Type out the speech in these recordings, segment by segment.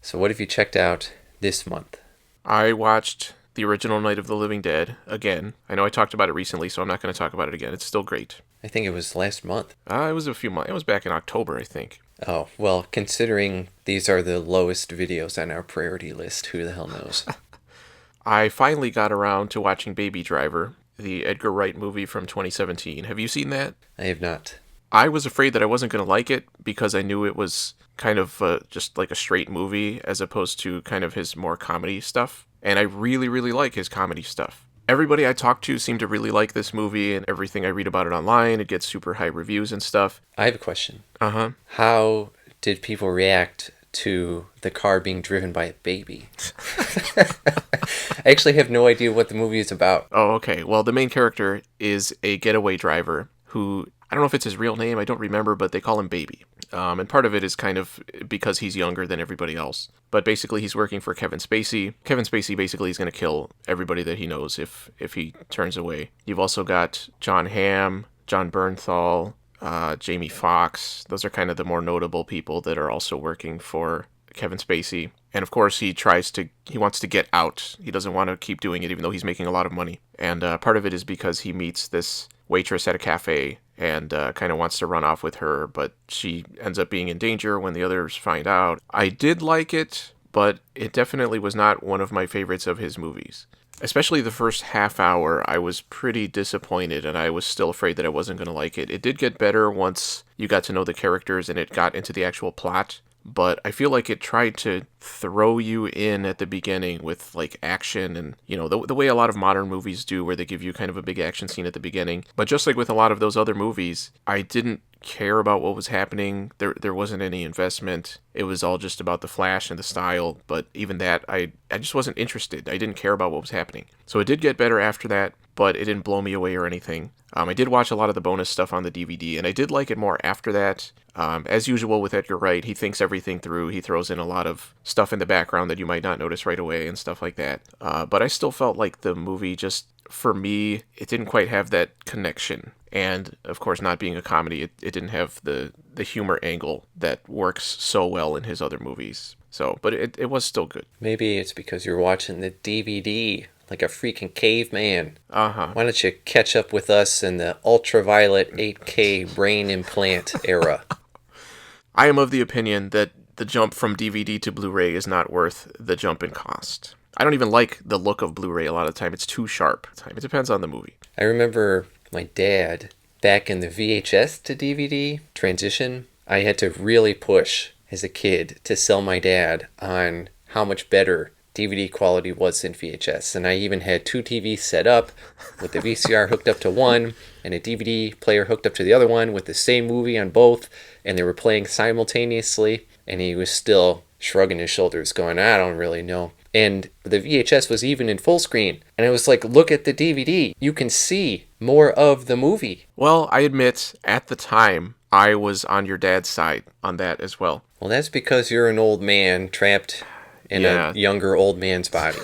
So what have you checked out this month? I watched the original Night of the Living Dead again. I know I talked about it recently, so I'm not going to talk about it again. It's still great. I think it was last month. It was a few months. It was back in October, I think. Oh, well, considering these are the lowest videos on our priority list, who the hell knows? I finally got around to watching Baby Driver, the Edgar Wright movie from 2017. Have you seen that? I have not. I was afraid that I wasn't going to like it because I knew it was kind of just like a straight movie as opposed to kind of his more comedy stuff. And I really, really like his comedy stuff. Everybody I talk to seemed to really like this movie, and everything I read about it online, it gets super high reviews and stuff. I have a question. Uh-huh. How did people react to the car being driven by a baby? I actually have no idea what the movie is about. Oh, okay. Well, the main character is a getaway driver who, I don't know if it's his real name, I don't remember, but they call him Baby. And part of it is kind of because he's younger than everybody else. But basically, he's working for Kevin Spacey. Kevin Spacey basically is going to kill everybody that he knows if he turns away. You've also got John Hamm, John Bernthal, Jamie Foxx. Those are kind of the more notable people that are also working for Kevin Spacey. And of course, he wants to get out. He doesn't want to keep doing it, even though he's making a lot of money. And part of it is because he meets this waitress at a cafe and kind of wants to run off with her, but she ends up being in danger when the others find out. I did like it, but it definitely was not one of my favorites of his movies. Especially the first half hour, I was pretty disappointed, and I was still afraid that I wasn't going to like it. It did get better once you got to know the characters and it got into the actual plot, but I feel like it tried to throw you in at the beginning with like action and, you know, the way a lot of modern movies do, where they give you kind of a big action scene at the beginning. But just like with a lot of those other movies, I didn't care about what was happening. There wasn't any investment. It was all just about the flash and the style, but even that, I just wasn't interested. I didn't care about what was happening. So it did get better after that, but it didn't blow me away or anything. I did watch a lot of the bonus stuff on the DVD, and I did like it more after that. As usual with Edgar Wright, he thinks everything through. He throws in a lot of stuff in the background that you might not notice right away and stuff like that. But I still felt like the movie just, for me, it didn't quite have that connection. And, of course, not being a comedy, it didn't have the humor angle that works so well in his other movies. So, but it was still good. Maybe it's because you're watching the DVD like a freaking caveman. Uh-huh. Why don't you catch up with us in the ultraviolet 8K brain implant era? I am of the opinion that the jump from DVD to Blu-ray is not worth the jump in cost. I don't even like the look of Blu-ray a lot of the time. It's too sharp. It depends on the movie. I remember my dad, back in the VHS to DVD transition, I had to really push as a kid to sell my dad on how much better DVD quality was than VHS. And I even had two TVs set up with the VCR hooked up to one and a DVD player hooked up to the other one with the same movie on both, and they were playing simultaneously, and he was still shrugging his shoulders going, I don't really know. And the VHS was even in full screen. And I was like, look at the DVD. You can see more of the movie. Well, I admit, at the time, I was on your dad's side on that as well. Well, that's because you're an old man trapped in a younger old man's body.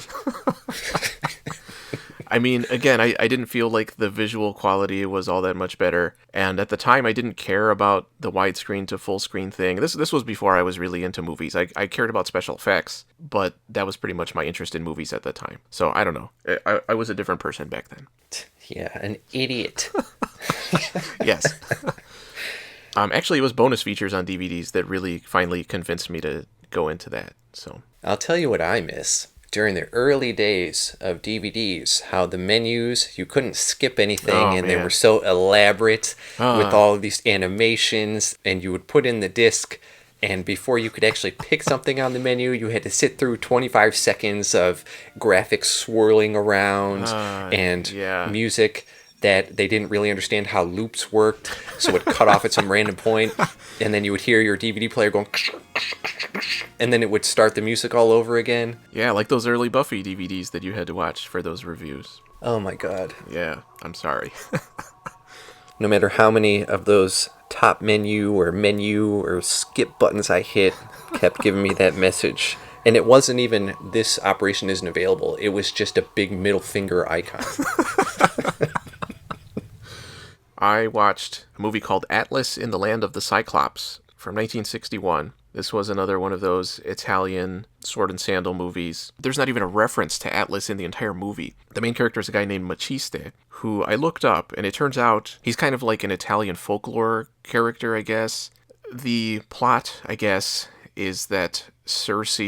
I mean, again, I didn't feel like the visual quality was all that much better. And at the time, I didn't care about the widescreen to full screen thing. This was before I was really into movies. I cared about special effects, but that was pretty much my interest in movies at the time. So I don't know. I was a different person back then. Yeah, an idiot. Yes. Actually, it was bonus features on DVDs that really finally convinced me to go into that. So I'll tell you what I miss. During the early days of DVDs, how the menus, you couldn't skip anything, and they were so elaborate with all of these animations, and you would put in the disc, and before you could actually pick something on the menu, you had to sit through 25 seconds of graphics swirling around and music that they didn't really understand how loops worked, so it cut off at some random point, and then you would hear your DVD player going, and then it would start the music all over again. Yeah, like those early Buffy DVDs that you had to watch for those reviews. Oh my god. Yeah, I'm sorry. No matter how many of those top menu or skip buttons I hit, kept giving me that message. And it wasn't even, this operation isn't available. It was just a big middle finger icon. I watched a movie called Atlas in the Land of the Cyclops from 1961. This was another one of those Italian sword and sandal movies. There's not even a reference to Atlas in the entire movie. The main character is a guy named Maciste, who I looked up, and it turns out he's kind of like an Italian folklore character, I guess. The plot, I guess, is that Circe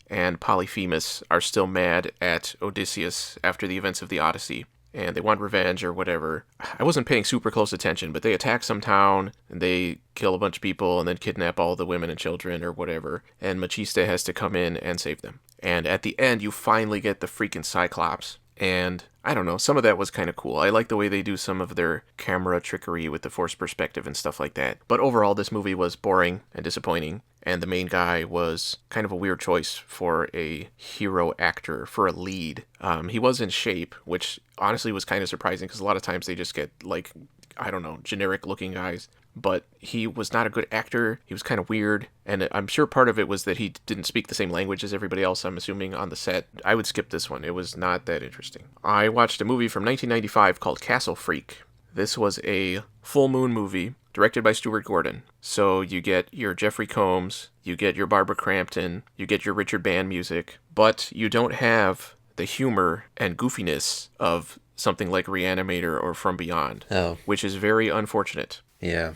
and Polyphemus are still mad at Odysseus after the events of the Odyssey, and they want revenge or whatever. I wasn't paying super close attention, but they attack some town, and they kill a bunch of people, and then kidnap all the women and children or whatever, and Maciste has to come in and save them. And at the end, you finally get the freaking Cyclops, and I don't know, some of that was kind of cool. I like the way they do some of their camera trickery with the forced perspective and stuff like that. But overall, this movie was boring and disappointing, and the main guy was kind of a weird choice for a hero actor, for a lead. He was in shape, which honestly was kind of surprising, because a lot of times they just get, like, I don't know, generic-looking guys. But he was not a good actor. He was kind of weird, and I'm sure part of it was that he didn't speak the same language as everybody else, I'm assuming, on the set. I would skip this one. It was not that interesting. I watched a movie from 1995 called Castle Freak. This was a full moon movie directed by Stuart Gordon. So you get your Jeffrey Combs, you get your Barbara Crampton, you get your Richard Band music, but you don't have the humor and goofiness of something like Reanimator or From Beyond, which is very unfortunate. Yeah.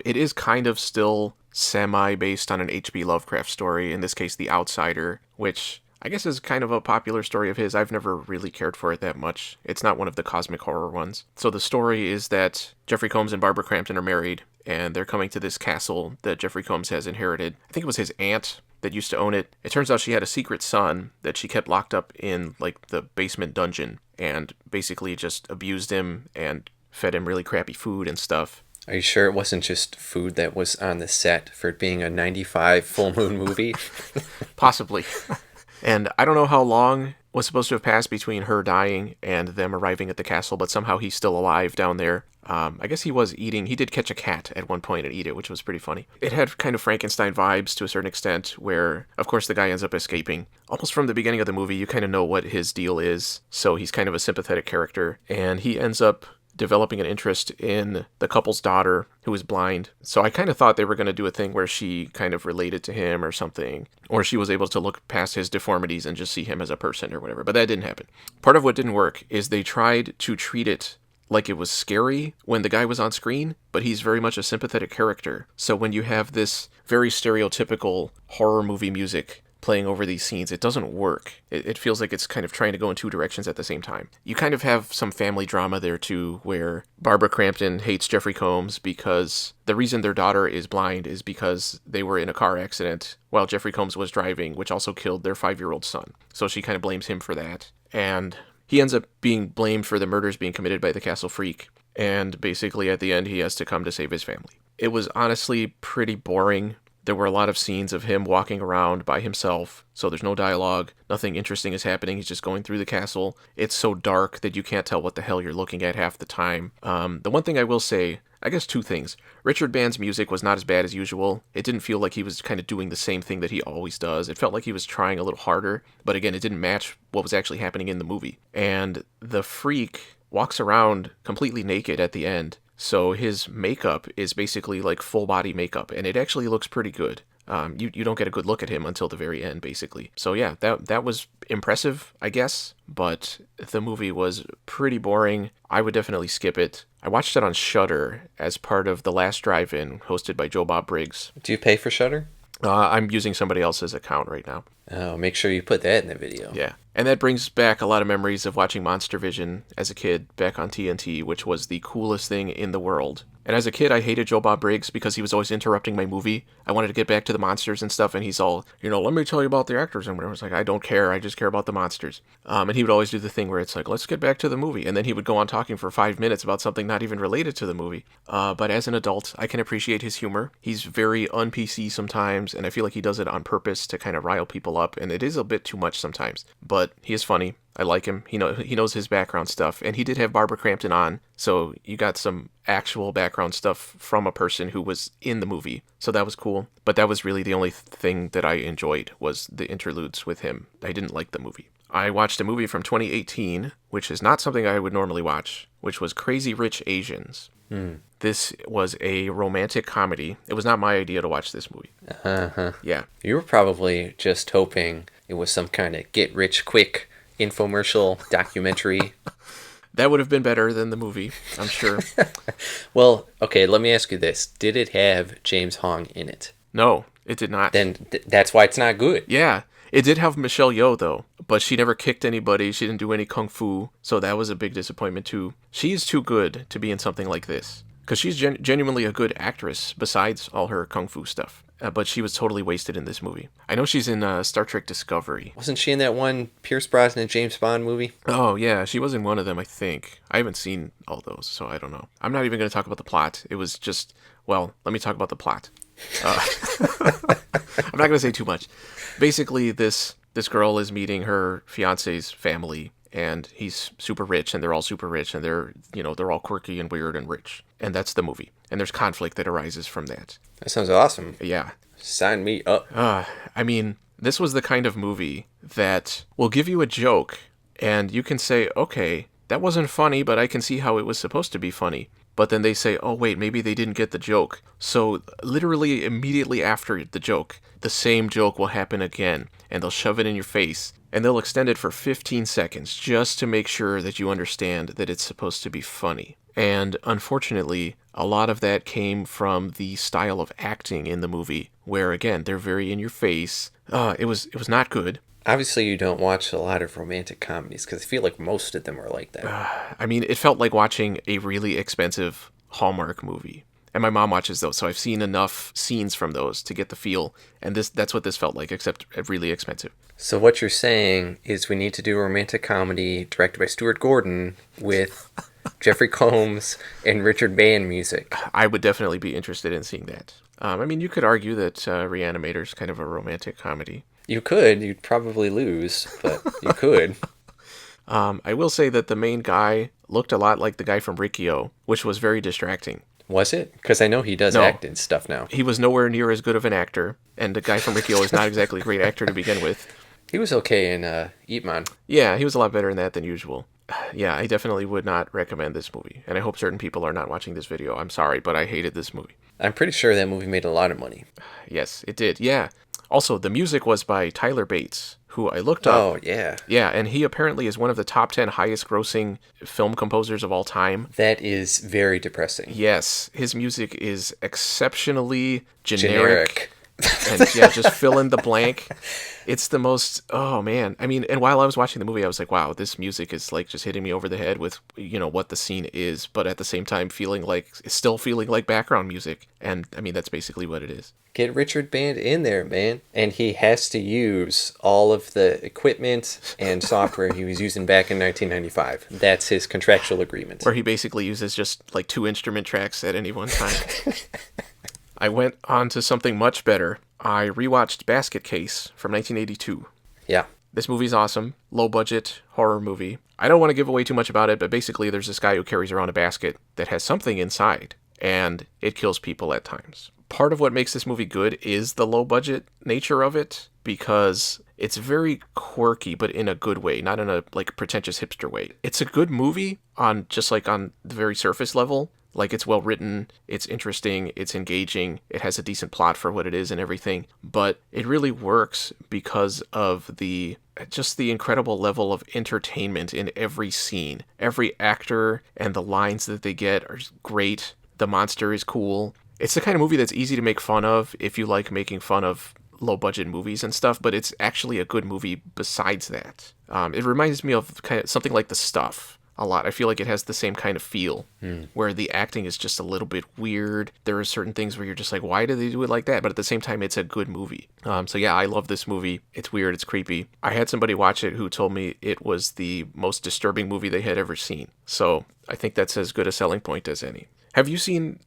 It is kind of still semi-based on an H.P. Lovecraft story, in this case The Outsider, which I guess is kind of a popular story of his. I've never really cared for it that much. It's not one of the cosmic horror ones. So the story is that Jeffrey Combs and Barbara Crampton are married, and they're coming to this castle that Jeffrey Combs has inherited. I think it was his aunt that used to own it. It turns out she had a secret son that she kept locked up in, like, the basement dungeon, and basically just abused him and fed him really crappy food and stuff. Are you sure it wasn't just food that was on the set for it being a 95 full moon movie? Possibly. And I don't know how long was supposed to have passed between her dying and them arriving at the castle, but somehow he's still alive down there. I guess he was eating. He did catch a cat at one point and eat it, which was pretty funny. It had kind of Frankenstein vibes to a certain extent, where, of course, the guy ends up escaping. Almost from the beginning of the movie, you kind of know what his deal is, so he's kind of a sympathetic character, and he ends up developing an interest in the couple's daughter, who is blind. So I kind of thought they were going to do a thing where she kind of related to him or something, or she was able to look past his deformities and just see him as a person or whatever, but that didn't happen. Part of what didn't work is they tried to treat it like it was scary when the guy was on screen, but he's very much a sympathetic character. So when you have this very stereotypical horror movie music playing over these scenes, it doesn't work. It feels like it's kind of trying to go in two directions at the same time. You kind of have some family drama there too, where Barbara Crampton hates Jeffrey Combs because the reason their daughter is blind is because they were in a car accident while Jeffrey Combs was driving, which also killed their 5-year-old son. So she kind of blames him for that. And he ends up being blamed for the murders being committed by the Castle Freak. And basically at the end, he has to come to save his family. It was honestly pretty boring. There were a lot of scenes of him walking around by himself, so there's no dialogue, nothing interesting is happening, he's just going through the castle. It's so dark that you can't tell what the hell you're looking at half the time. The one thing I will say, I guess two things. Richard Band's music was not as bad as usual. It didn't feel like he was kind of doing the same thing that he always does. It felt like he was trying a little harder, but again, it didn't match what was actually happening in the movie. And the freak walks around completely naked at the end. So his makeup is basically like full body makeup, and it actually looks pretty good. You don't get a good look at him until the very end, basically. So yeah, that was impressive, I guess, but the movie was pretty boring. I would definitely skip it. I watched it on Shudder as part of The Last Drive-In, hosted by Joe Bob Briggs. Do you pay for Shudder? I'm using somebody else's account right now. Oh, make sure you put that in the video. Yeah. And that brings back a lot of memories of watching Monster Vision as a kid back on TNT, which was the coolest thing in the world. And as a kid, I hated Joe Bob Briggs because he was always interrupting my movie. I wanted to get back to the monsters and stuff, and he's all, let me tell you about the actors. And I was like, I don't care. I just care about the monsters. And he would always do the thing where it's like, let's get back to the movie. And then he would go on talking for 5 minutes about something not even related to the movie. But as an adult, I can appreciate his humor. He's very un-PC sometimes, and I feel like he does it on purpose to kind of rile people up, and it is a bit too much sometimes. But he is funny. I like him. He knows his background stuff, and he did have Barbara Crampton on, so you got some actual background stuff from a person who was in the movie, so that was cool. But that was really the only thing that I enjoyed, was the interludes with him. I didn't like the movie. I watched a movie from 2018, which is not something I would normally watch, which was Crazy Rich Asians. This was a romantic comedy. It was not my idea to watch this movie. Uh-huh. Yeah. You were probably just hoping it was some kind of get-rich-quick infomercial documentary. That would have been better than the movie, I'm sure. Well, okay, let me ask you this. Did it have James Hong in it? No, it did not. Then that's why it's not good. Yeah. It did have Michelle Yeoh, though, but she never kicked anybody. She didn't do any kung fu, so that was a big disappointment, too. She's too good to be in something like this, because she's genuinely a good actress, besides all her kung fu stuff. But she was totally wasted in this movie. I know she's in Star Trek Discovery. Wasn't she in that one Pierce Brosnan James Bond movie? Oh, yeah, she was in one of them, I think. I haven't seen all those, so I don't know. I'm not even going to talk about the plot. It was just, well, let me talk about the plot. I'm not going to say too much. Basically, this girl is meeting her fiance's family, and he's super rich, and they're all super rich, and they're all quirky and weird and rich. And that's the movie. And there's conflict that arises from that. That sounds awesome. Yeah. Sign me up. I mean, this was the kind of movie that will give you a joke, and you can say, okay, that wasn't funny, but I can see how it was supposed to be funny. But then they say, oh, wait, maybe they didn't get the joke. So literally immediately after the joke, the same joke will happen again, and they'll shove it in your face, and they'll extend it for 15 seconds just to make sure that you understand that it's supposed to be funny. And unfortunately, a lot of that came from the style of acting in the movie, where, again, they're very in your face. It was not good. Obviously, you don't watch a lot of romantic comedies, because I feel like most of them are like that. I mean, it felt like watching a really expensive Hallmark movie. And my mom watches those, so I've seen enough scenes from those to get the feel. And that's what this felt like, except really expensive. So what you're saying is we need to do a romantic comedy directed by Stuart Gordon with Jeffrey Combs and Richard Band music. I would definitely be interested in seeing that. I mean, you could argue that Reanimator's kind of a romantic comedy. You could. You'd probably lose, but you could. I will say that the main guy looked a lot like the guy from Riccio, which was very distracting. Was it? Because I know he does act in stuff now. He was nowhere near as good of an actor, and the guy from Riccio is not exactly a great actor to begin with. He was okay in Ip Man. Yeah, he was a lot better in that than usual. Yeah, I definitely would not recommend this movie, and I hope certain people are not watching this video. I'm sorry, but I hated this movie. I'm pretty sure that movie made a lot of money. Yes, it did, yeah. Also, the music was by Tyler Bates, who I looked up. Oh, yeah. Yeah, and he apparently is one of the top 10 highest grossing film composers of all time. That is very depressing. Yes, his music is exceptionally generic. And yeah, just fill in the blank. It's the most, oh man. I mean, and while I was watching the movie, I was like, wow, this music is like just hitting me over the head with, what the scene is, but at the same time still feeling like background music. And I mean, that's basically what it is. Get Richard Band in there, man. And he has to use all of the equipment and software he was using back in 1995. That's his contractual agreement. Where he basically uses just like 2 instrument tracks at any one time. I went on to something much better. I rewatched Basket Case from 1982. Yeah. This movie's awesome. Low budget horror movie. I don't want to give away too much about it, but basically there's this guy who carries around a basket that has something inside, and it kills people at times. Part of what makes this movie good is the low budget nature of it, because it's very quirky, but in a good way, not in a like pretentious hipster way. It's a good movie on the very surface level. Like, it's well written, it's interesting, it's engaging, it has a decent plot for what it is and everything, but it really works because of the incredible level of entertainment in every scene. Every actor and the lines that they get are great. The monster is cool. It's the kind of movie that's easy to make fun of if you like making fun of low-budget movies and stuff, but it's actually a good movie besides that. It reminds me of kind of something like The Stuff a lot. I feel like it has the same kind of feel, where the acting is just a little bit weird. There are certain things where you're just like, why do they do it like that? But at the same time, it's a good movie. So yeah, I love this movie. It's weird, it's creepy. I had somebody watch it who told me it was the most disturbing movie they had ever seen. So I think that's as good a selling point as any. Have you seen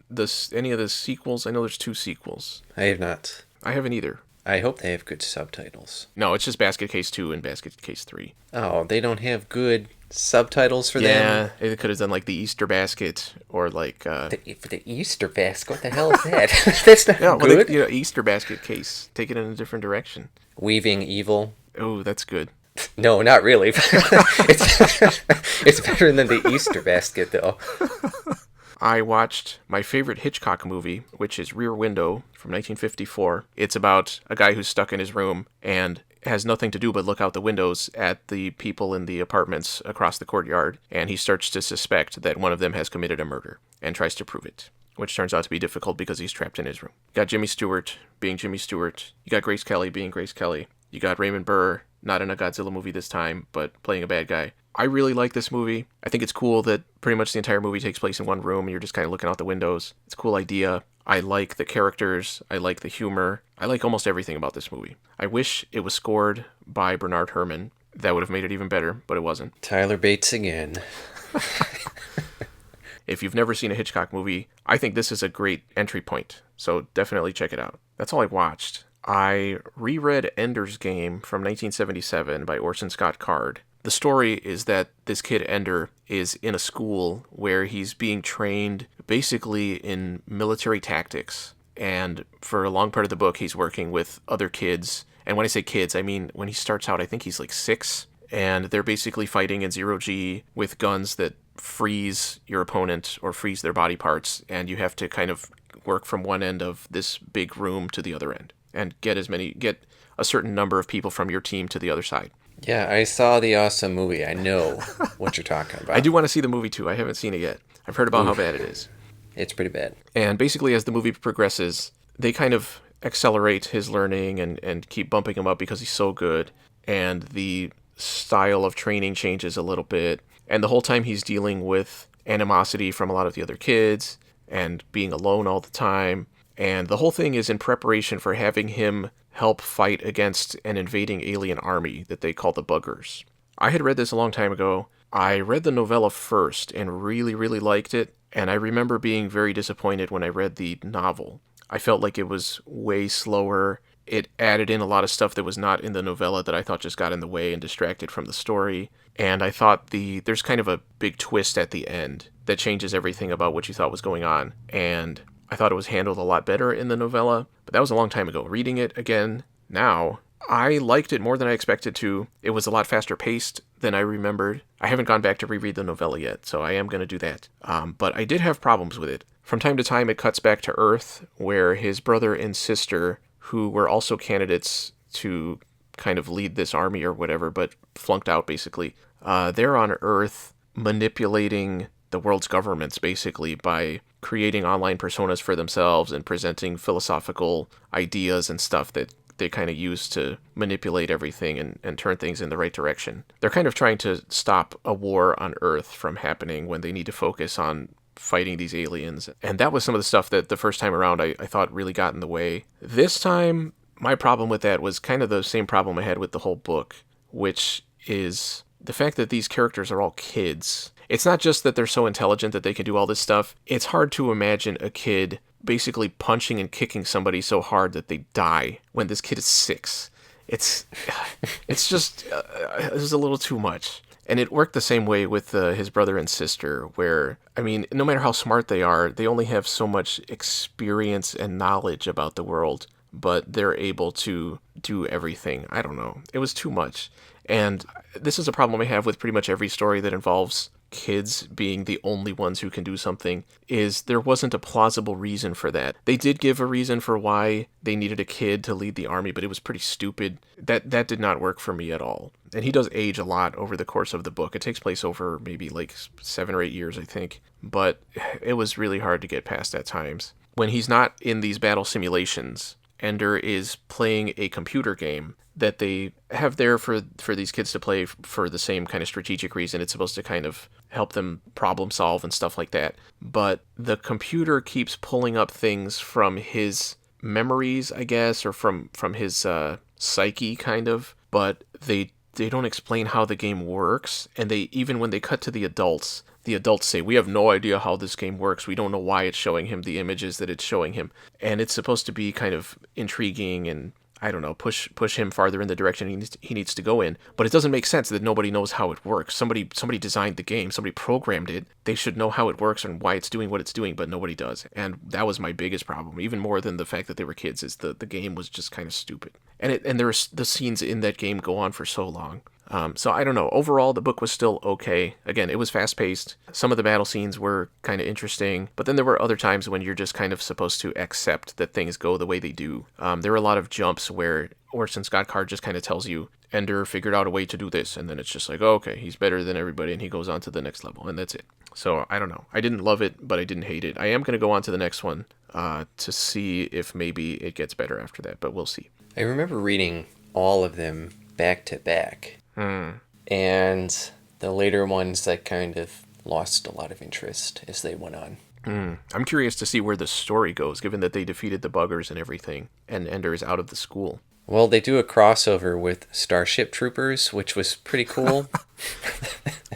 any of the sequels? I know there's 2 sequels. I have not. I haven't either. I hope they have good subtitles. No, it's just Basket Case 2 and Basket Case 3. Oh, they don't have good subtitles for them? Yeah, they could have done like the Easter Basket or like... The Easter Basket? What the hell is that? That's not good. Well, Easter Basket Case. Take it in a different direction. Weaving Evil. Oh, that's good. No, not really. It's better than the Easter Basket, though. I watched my favorite Hitchcock movie, which is Rear Window from 1954. It's about a guy who's stuck in his room and has nothing to do but look out the windows at the people in the apartments across the courtyard, and he starts to suspect that one of them has committed a murder and tries to prove it, which turns out to be difficult because he's trapped in his room. You got Jimmy Stewart being Jimmy Stewart. You got Grace Kelly being Grace Kelly. You got Raymond Burr, not in a Godzilla movie this time, but playing a bad guy. I really like this movie. I think it's cool that pretty much the entire movie takes place in one room and you're just kind of looking out the windows. It's a cool idea. I like the characters. I like the humor. I like almost everything about this movie. I wish it was scored by Bernard Herrmann. That would have made it even better, but it wasn't. Tyler Bates again. If you've never seen a Hitchcock movie, I think this is a great entry point. So definitely check it out. That's all I watched. I reread Ender's Game from 1977 by Orson Scott Card. The story is that this kid Ender is in a school where he's being trained basically in military tactics. And for a long part of the book, he's working with other kids. And when I say kids, I mean when he starts out, I think he's like 6. And they're basically fighting in 0G with guns that freeze your opponent or freeze their body parts. And you have to kind of work from one end of this big room to the other end and get a certain number of people from your team to the other side. Yeah, I saw the awesome movie. I know what you're talking about. I do want to see the movie too. I haven't seen it yet. I've heard about how bad it is. It's pretty bad. And basically, as the movie progresses, they kind of accelerate his learning and keep bumping him up because he's so good. And the style of training changes a little bit. And the whole time he's dealing with animosity from a lot of the other kids and being alone all the time. And the whole thing is in preparation for having him help fight against an invading alien army that they call the Buggers. I had read this a long time ago. I read the novella first and really, really liked it. And I remember being very disappointed when I read the novel. I felt like it was way slower. It added in a lot of stuff that was not in the novella that I thought just got in the way and distracted from the story. And I thought there's kind of a big twist at the end that changes everything about what you thought was going on. And I thought it was handled a lot better in the novella, but that was a long time ago. Reading it again now, I liked it more than I expected to. It was a lot faster paced than I remembered. I haven't gone back to reread the novella yet, so I am going to do that. But I did have problems with it. From time to time, it cuts back to Earth, where his brother and sister, who were also candidates to kind of lead this army or whatever, but flunked out basically, they're on Earth manipulating the world's governments basically by creating online personas for themselves and presenting philosophical ideas and stuff that they kind of use to manipulate everything and turn things in the right direction. They're kind of trying to stop a war on Earth from happening when they need to focus on fighting these aliens. And that was some of the stuff that the first time around I thought really got in the way. This time, my problem with that was kind of the same problem I had with the whole book, which is the fact that these characters are all kids. It's not just that they're so intelligent that they can do all this stuff. It's hard to imagine a kid basically punching and kicking somebody so hard that they die when this kid is 6. It's just, it was a little too much. And it worked the same way with his brother and sister, where, I mean, no matter how smart they are, they only have so much experience and knowledge about the world, but they're able to do everything. I don't know. It was too much. And this is a problem I have with pretty much every story that involves kids being the only ones who can do something, is there wasn't a plausible reason for that. They did give a reason for why they needed a kid to lead the army, but it was pretty stupid. That did not work for me at all. And he does age a lot over the course of the book. It takes place over maybe like 7 or 8 years, I think. But it was really hard to get past at times. When he's not in these battle simulations, Ender is playing a computer game that they have there for these kids to play for the same kind of strategic reason. It's supposed to kind of help them problem solve and stuff like that. But the computer keeps pulling up things from his memories, I guess, or from his psyche, kind of. But they don't explain how the game works. And even when they cut to the adults say, we have no idea how this game works. We don't know why it's showing him the images that it's showing him. And it's supposed to be kind of intriguing and, I don't know, push him farther in the direction he needs to go in. But it doesn't make sense that nobody knows how it works. Somebody designed the game. Somebody programmed it. They should know how it works and why it's doing what it's doing, but nobody does. And that was my biggest problem, even more than the fact that they were kids, is the game was just kind of stupid. And the scenes in that game go on for so long. So I don't know. Overall, the book was still okay. Again, it was fast-paced. Some of the battle scenes were kind of interesting, but then there were other times when you're just kind of supposed to accept that things go the way they do. There were a lot of jumps where Orson Scott Card just kind of tells you, Ender figured out a way to do this, and then it's just like, oh, okay, he's better than everybody, and he goes on to the next level, and that's it. So I don't know. I didn't love it, but I didn't hate it. I am going to go on to the next one to see if maybe it gets better after that, but we'll see. I remember reading all of them back to back. And the later ones that kind of lost a lot of interest as they went on. I'm curious to see where the story goes, given that they defeated the buggers and everything, and Ender is out of the school. Well, they do a crossover with Starship Troopers, which was pretty cool.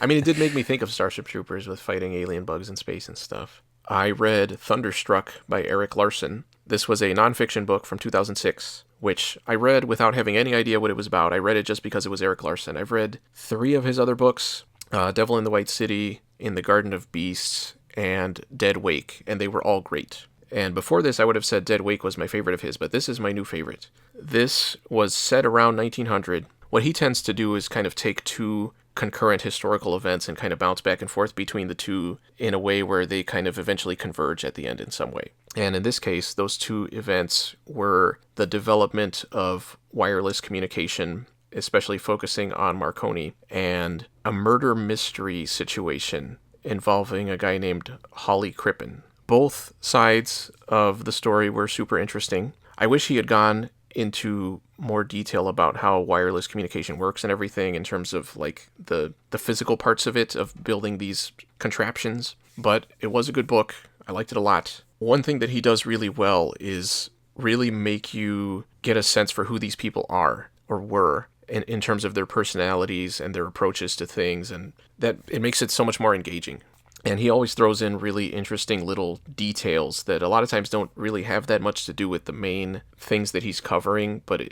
I mean, it did make me think of Starship Troopers with fighting alien bugs in space and stuff. I read Thunderstruck by Eric Larson. This was a nonfiction book from 2006, which I read without having any idea what it was about. I read it just because it was Eric Larson. I've read 3 of his other books, Devil in the White City, In the Garden of Beasts, and Dead Wake, and they were all great. And before this, I would have said Dead Wake was my favorite of his, but this is my new favorite. This was set around 1900. What he tends to do is kind of take 2 concurrent historical events and kind of bounce back and forth between the 2 in a way where they kind of eventually converge at the end in some way. And in this case, those 2 events were the development of wireless communication, especially focusing on Marconi, and a murder mystery situation involving a guy named Holly Crippen. Both sides of the story were super interesting. I wish he had gone into more detail about how wireless communication works and everything in terms of like the physical parts of it, of building these contraptions. But it was a good book. I liked it a lot. One thing that he does really well is really make you get a sense for who these people are or were in terms of their personalities and their approaches to things, and that it makes it so much more engaging. And he always throws in really interesting little details that a lot of times don't really have that much to do with the main things that he's covering, but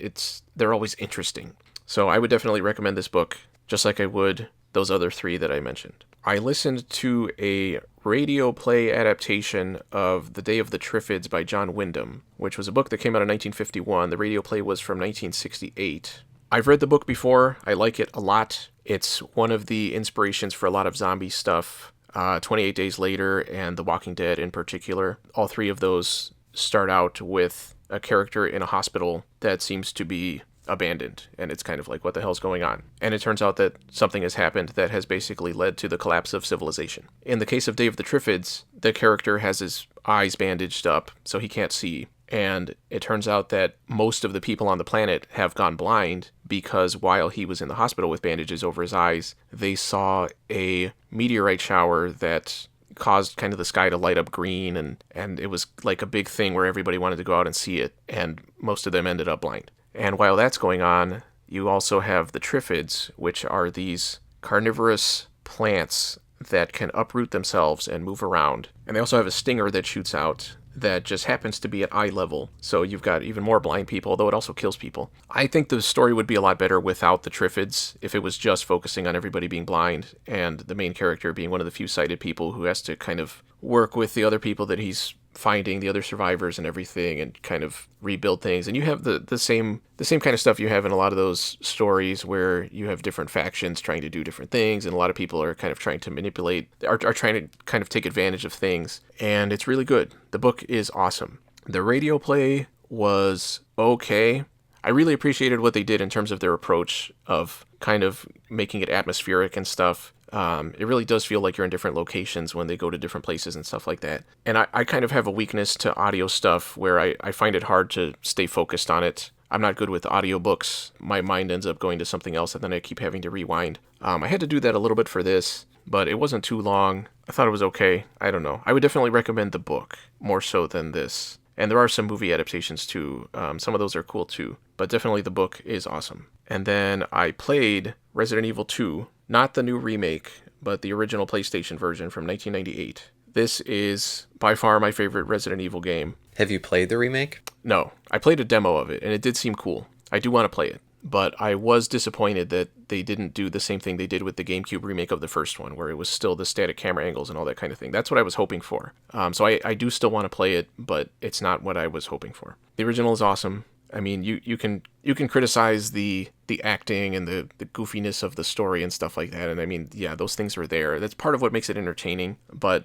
they're always interesting. So I would definitely recommend this book, just like I would those other 3 that I mentioned. I listened to a radio play adaptation of The Day of the Triffids by John Wyndham, which was a book that came out in 1951. The radio play was from 1968. I've read the book before. I like it a lot. It's one of the inspirations for a lot of zombie stuff. 28 Days Later and The Walking Dead in particular. All 3 of those start out with a character in a hospital that seems to be abandoned, and it's kind of like, what the hell's going on? And it turns out that something has happened that has basically led to the collapse of civilization. In the case of Day of the Triffids, the character has his eyes bandaged up, so he can't see. And it turns out that most of the people on the planet have gone blind because while he was in the hospital with bandages over his eyes, they saw a meteorite shower that caused kind of the sky to light up green, and it was like a big thing where everybody wanted to go out and see it, and most of them ended up blind. And while that's going on, you also have the Triffids, which are these carnivorous plants that can uproot themselves and move around. And they also have a stinger that shoots out that just happens to be at eye level. So you've got even more blind people, although it also kills people. I think the story would be a lot better without the Triffids if it was just focusing on everybody being blind and the main character being one of the few sighted people who has to kind of work with the other people that he's finding, the other survivors and everything, and kind of rebuild things. And you have the same kind of stuff you have in a lot of those stories where you have different factions trying to do different things, and a lot of people are kind of trying to manipulate, are trying to kind of take advantage of things. And it's really good. The book is awesome. The radio play was okay. I really appreciated what they did in terms of their approach of kind of making it atmospheric and stuff. It really does feel like you're in different locations when they go to different places and stuff like that. And I kind of have a weakness to audio stuff where I find it hard to stay focused on it. I'm not good with audiobooks. My mind ends up going to something else, and then I keep having to rewind. I had to do that a little bit for this, but it wasn't too long. I thought it was okay. I don't know. I would definitely recommend the book more so than this. And there are some movie adaptations too. Some of those are cool too. But definitely the book is awesome. And then I played Resident Evil 2. Not the new remake, but the original PlayStation version from 1998. This is by far my favorite Resident Evil game. Have you played the remake? No. I played a demo of it, and it did seem cool. I do want to play it. But I was disappointed that they didn't do the same thing they did with the GameCube remake of the first one, where it was still the static camera angles and all that kind of thing. That's what I was hoping for. So I do still want to play it, but it's not what I was hoping for. The original is awesome. I mean, you can criticize the acting and the goofiness of the story and stuff like that. And I mean, yeah, those things are there. That's part of what makes it entertaining. But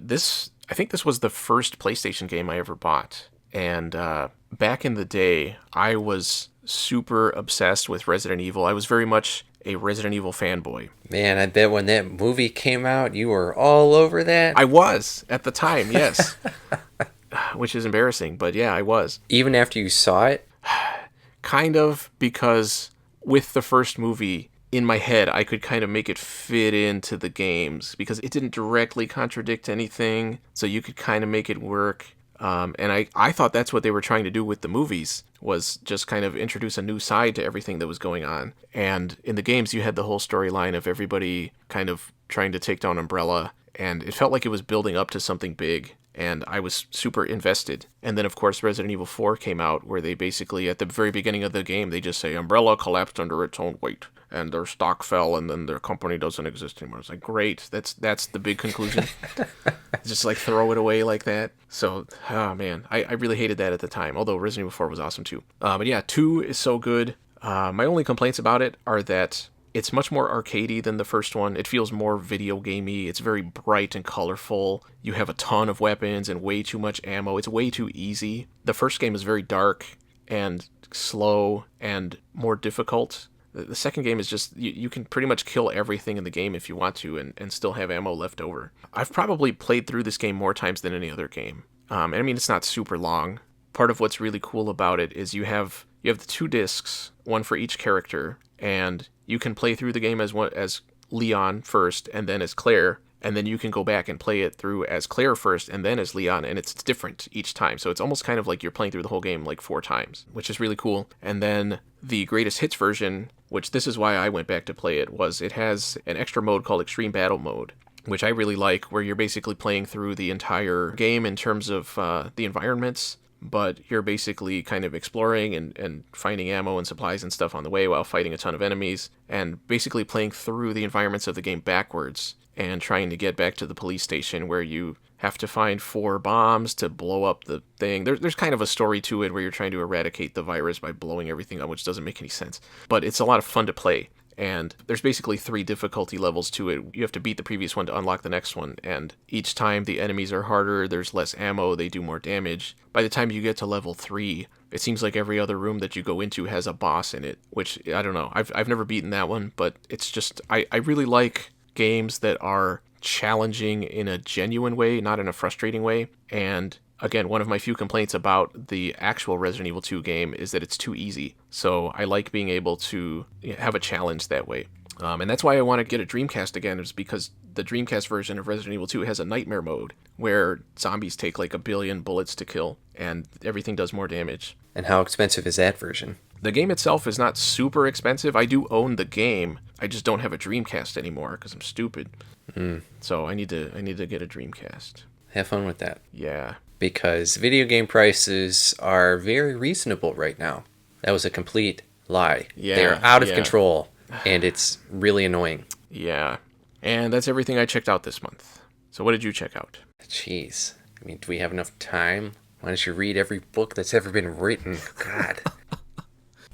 I think this was the first PlayStation game I ever bought. And back in the day, I was super obsessed with Resident Evil. I was very much a Resident Evil fanboy. Man, I bet when that movie came out, you were all over that. I was at the time, yes. Which is embarrassing, but yeah, I was. Even after you saw it? Kind of, because with the first movie, in my head, I could kind of make it fit into the games, because it didn't directly contradict anything, so you could kind of make it work. And I thought that's what they were trying to do with the movies, was just kind of introduce a new side to everything that was going on. And in the games, you had the whole storyline of everybody kind of trying to take down Umbrella, and it felt like it was building up to something big, and I was super invested. And then, of course, Resident Evil 4 came out, where they basically, at the very beginning of the game, they just say, Umbrella collapsed under its own weight, and their stock fell, and then their company doesn't exist anymore. It's like, great, that's the big conclusion. Just like throw it away like that. So, oh man, I really hated that at the time, although Resident Evil 4 was awesome too. But yeah, 2 is so good. My only complaints about it are that it's much more arcadey than the first one. It feels more video gamey. It's very bright and colorful. You have a ton of weapons and way too much ammo. It's way too easy. The first game is very dark and slow and more difficult. The second game is just, you can pretty much kill everything in the game if you want to and still have ammo left over. I've probably played through this game more times than any other game. And I mean, it's not super long. Part of what's really cool about it is you have the 2 discs, one for each character, and you can play through the game as Leon first and then as Claire, and then you can go back and play it through as Claire first and then as Leon, and it's different each time. So it's almost kind of like you're playing through the whole game like 4 times, which is really cool. And then the greatest hits version, which this is why I went back to play it, was it has an extra mode called Extreme Battle Mode, which I really like, where you're basically playing through the entire game in terms of the environments, but you're basically kind of exploring and finding ammo and supplies and stuff on the way while fighting a ton of enemies, and basically playing through the environments of the game backwards and trying to get back to the police station, where you have to find 4 bombs to blow up the thing. There's kind of a story to it where you're trying to eradicate the virus by blowing everything up, which doesn't make any sense. But it's a lot of fun to play. And there's basically 3 difficulty levels to it. You have to beat the previous one to unlock the next one. And each time the enemies are harder, there's less ammo, they do more damage. By the time you get to level 3, it seems like every other room that you go into has a boss in it, which, I don't know. I've never beaten that one, but it's just, I really like games that are challenging in a genuine way, not in a frustrating way. And again, one of my few complaints about the actual Resident Evil 2 game is that it's too easy. So I like being able to have a challenge that way. And that's why I want to get a Dreamcast again, is because the Dreamcast version of Resident Evil 2 has a nightmare mode where zombies take like 1 billion bullets to kill and everything does more damage. And how expensive is that version? The game itself is not super expensive. I do own the game. I just don't have a Dreamcast anymore because I'm stupid. So I need to get a Dreamcast. Have fun with that. Yeah. Because video game prices are very reasonable right now. That was a complete lie. Yeah, they're out of control, and it's really annoying. Yeah. And that's everything I checked out this month. So what did you check out? Jeez. I mean, do we have enough time? Why don't you read every book that's ever been written? God.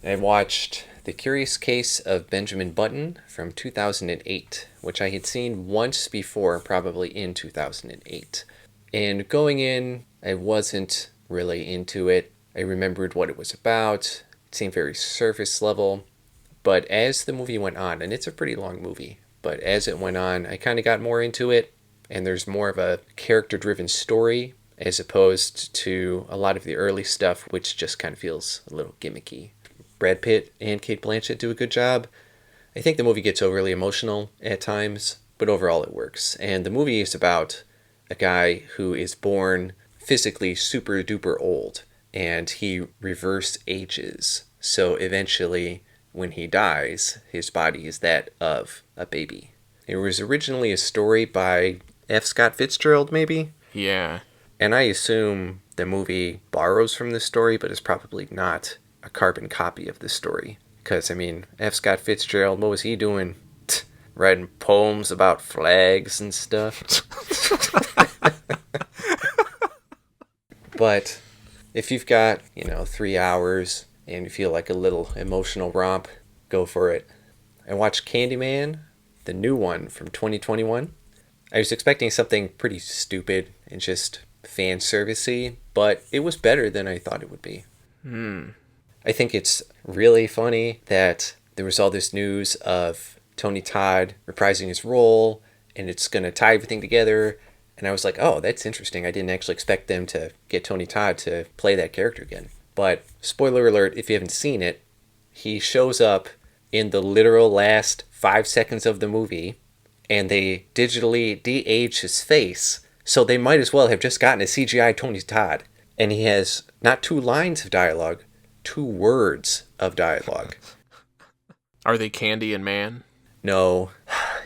I watched The Curious Case of Benjamin Button from 2008, which I had seen once before, probably in 2008. And going in, I wasn't really into it. I remembered what it was about. It seemed very surface level. But as the movie went on, and it's a pretty long movie, but as it went on, I kind of got more into it. And there's more of a character-driven story as opposed to a lot of the early stuff, which just kind of feels a little gimmicky. Brad Pitt and Cate Blanchett do a good job. I think the movie gets overly emotional at times, but overall it works. And the movie is about a guy who is born physically super duper old, and he reverse ages. So eventually, when he dies, his body is that of a baby. It was originally a story by F. Scott Fitzgerald, maybe? Yeah. And I assume the movie borrows from this story, but is probably not a carbon copy of this story. Because, I mean, F. Scott Fitzgerald, what was he doing? Writing poems about flags and stuff. But if you've got, 3 hours and you feel like a little emotional romp, go for it. I watched Candyman, the new one from 2021. I was expecting something pretty stupid and just fan servicey, but it was better than I thought it would be. I think it's really funny that there was all this news of Tony Todd reprising his role, and it's going to tie everything together. And I was like, oh, that's interesting. I didn't actually expect them to get Tony Todd to play that character again. But spoiler alert, if you haven't seen it, he shows up in the literal last 5 seconds of the movie, and they digitally de-age his face, so they might as well have just gotten a CGI Tony Todd. And he has not 2 lines of dialogue, 2 words of dialogue. Are they Candy and Man? No,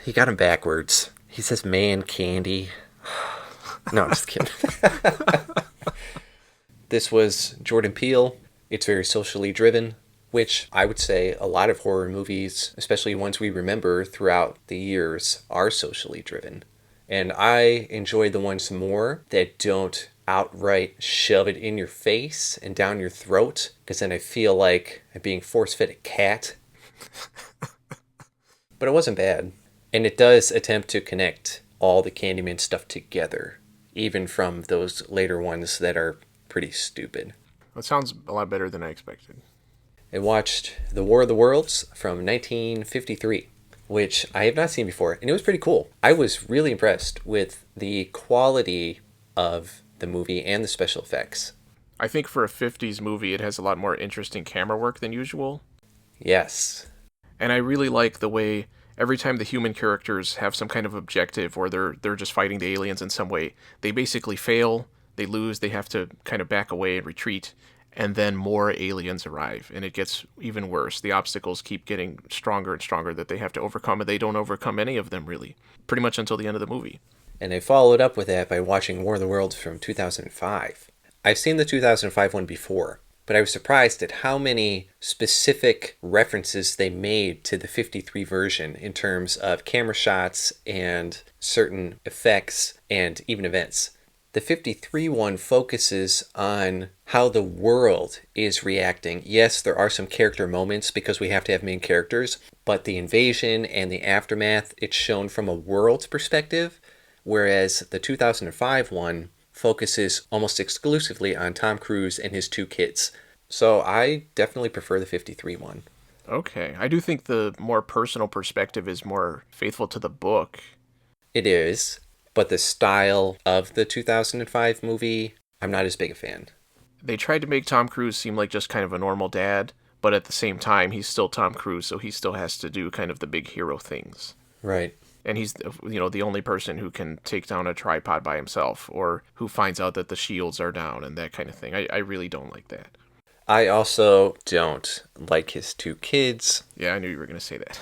he got him backwards. He says man candy. No, I'm just kidding. This was Jordan Peele. It's very socially driven, which I would say a lot of horror movies, especially ones we remember throughout the years, are socially driven. And I enjoy the ones more that don't outright shove it in your face and down your throat, because then I feel like I'm being force-fed a cat. But it wasn't bad. And it does attempt to connect all the Candyman stuff together, even from those later ones that are pretty stupid. That sounds a lot better than I expected. I watched The War of the Worlds from 1953, which I have not seen before, and it was pretty cool. I was really impressed with the quality of the movie and the special effects. I think for a 50s movie, it has a lot more interesting camera work than usual. Yes. And I really like the way every time the human characters have some kind of objective, or they're just fighting the aliens in some way, they basically fail, they lose, they have to kind of back away and retreat, and then more aliens arrive, and it gets even worse. The obstacles keep getting stronger and stronger that they have to overcome, and they don't overcome any of them, really, pretty much until the end of the movie. And I followed up with that by watching War of the Worlds from 2005. I've seen the 2005 one before, but I was surprised at how many specific references they made to the 53 version in terms of camera shots and certain effects and even events. The 53 one focuses on how the world is reacting. Yes, there are some character moments because we have to have main characters, but the invasion and the aftermath, it's shown from a world's perspective, whereas the 2005 one focuses almost exclusively on Tom Cruise and his 2 kids. So I definitely prefer the 53 one. Okay. I do think the more personal perspective is more faithful to the book. It is, but the style of the 2005 movie, I'm not as big a fan. They tried to make Tom Cruise seem like just kind of a normal dad, but at the same time, he's still Tom Cruise, so he still has to do kind of the big hero things. Right. And he's, the only person who can take down a tripod by himself, or who finds out that the shields are down and that kind of thing. I really don't like that. I also don't like his 2 kids. Yeah, I knew you were going to say that.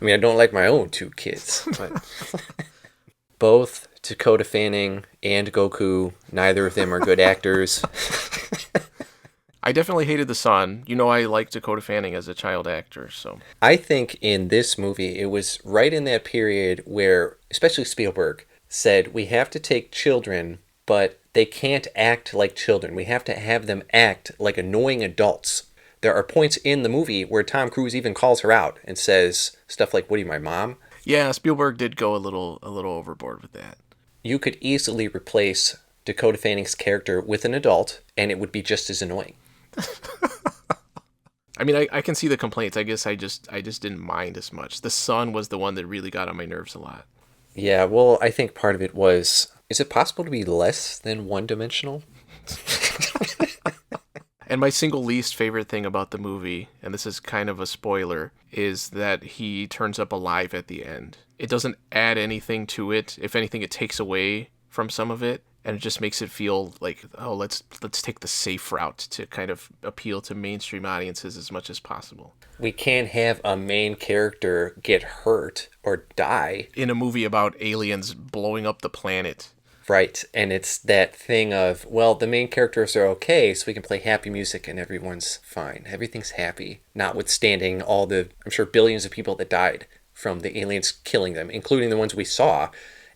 I mean, I don't like my own 2 kids. But both Dakota Fanning and Goku, neither of them are good actors. I definitely hated the son. I liked Dakota Fanning as a child actor, so. I think in this movie, it was right in that period where, especially Spielberg, said we have to take children, but they can't act like children. We have to have them act like annoying adults. There are points in the movie where Tom Cruise even calls her out and says stuff like, "What are you, my mom?" Yeah, Spielberg did go a little overboard with that. You could easily replace Dakota Fanning's character with an adult, and it would be just as annoying. I mean, I can see the complaints. I guess I just didn't mind as much. The son was the one that really got on my nerves a lot. Yeah, well, I think part of it was, is it possible to be less than one-dimensional? And my single least favorite thing about the movie, and this is kind of a spoiler, is that he turns up alive at the end. It doesn't add anything to it. If anything, it takes away from some of it, and it just makes it feel like, oh, let's take the safe route to kind of appeal to mainstream audiences as much as possible. We can't have a main character get hurt or die. In a movie about aliens blowing up the planet. Right, and it's that thing of, well, the main characters are okay, so we can play happy music and everyone's fine. Everything's happy, notwithstanding all the, I'm sure, billions of people that died from the aliens killing them, including the ones we saw,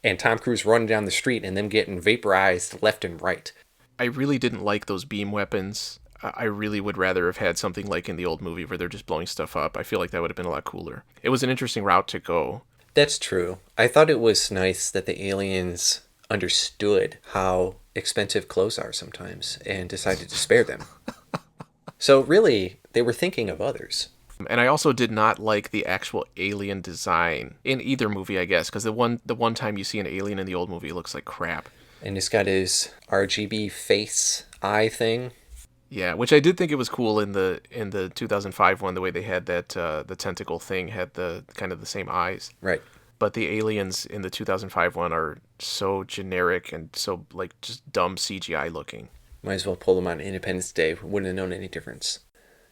and Tom Cruise running down the street and them getting vaporized left and right. I really didn't like those beam weapons. I really would rather have had something like in the old movie where they're just blowing stuff up. I feel like that would have been a lot cooler. It was an interesting route to go. That's true. I thought it was nice that the aliens understood how expensive clothes are sometimes and decided to spare them. So really, they were thinking of others. And I also did not like the actual alien design in either movie, I guess, because the one time you see an alien in the old movie, it looks like crap. And he's got his RGB face eye thing. Yeah, which I did think it was cool in the 2005 one, the way they had that the tentacle thing had the kind of the same eyes. Right. But the aliens in the 2005 one are so generic and so like just dumb CGI looking. Might as well pull them on Independence Day. Wouldn't have known any difference.